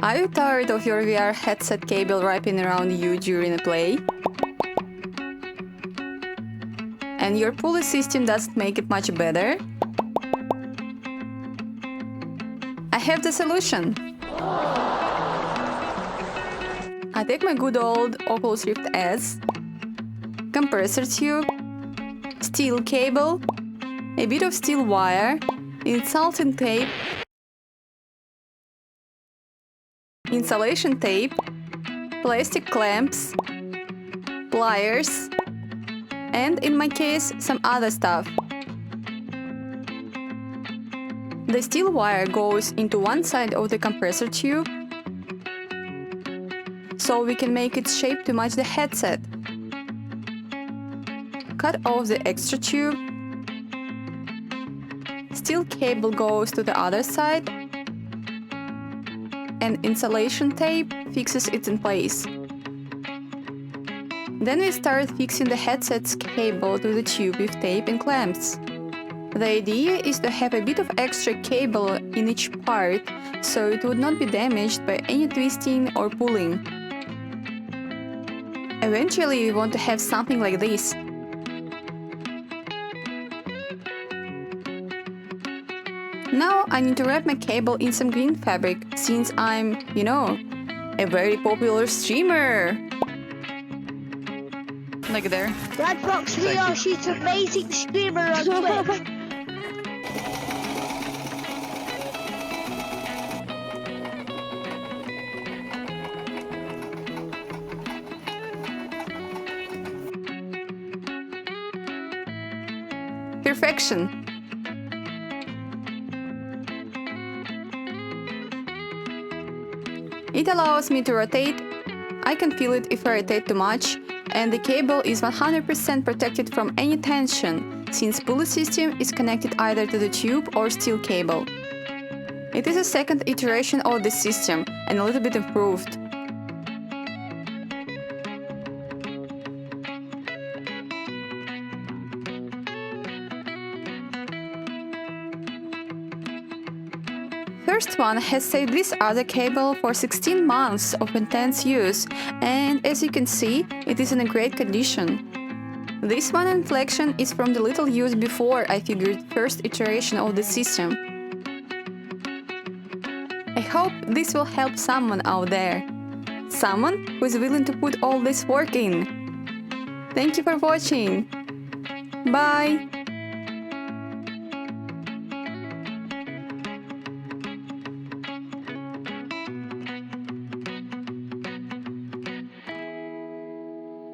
Are you tired of your VR headset cable wrapping around you during a play? And your pulley system doesn't make it much better? I have the solution! I take my good old Oculus Rift S, compressor tube, steel cable, a bit of steel wire, insulation tape, insulation tape, plastic clamps, pliers, and in my case, some other stuff. The steel wire goes into one side of the compressor tube, so we can make its shape to match the headset. Cut off the extra tube. Steel cable goes to the other side, and insulation tape fixes it in place. Then we start fixing the headset's cable to the tube with tape and clamps. The idea is to have a bit of extra cable in each part, so it would not be damaged by any twisting or pulling. Eventually, we want to have something like this. Now I need to wrap my cable in some green fabric, since I'm, a very popular streamer. Like there. Redbox VR, she's an amazing streamer on Twitch. Perfection! It allows me to rotate. I can feel it if I rotate too much, and the cable is 100% protected from any tension, since pulley system is connected either to the tube or steel cable. It is a second iteration of the system and a little bit improved. First one has saved this other cable for 16 months of intense use, and as you can see, it is in a great condition. This one Inflection is from the little use before I figured first iteration of the system. I hope this will help someone out there. Someone who is willing to put all this work in. Thank you for watching. Bye!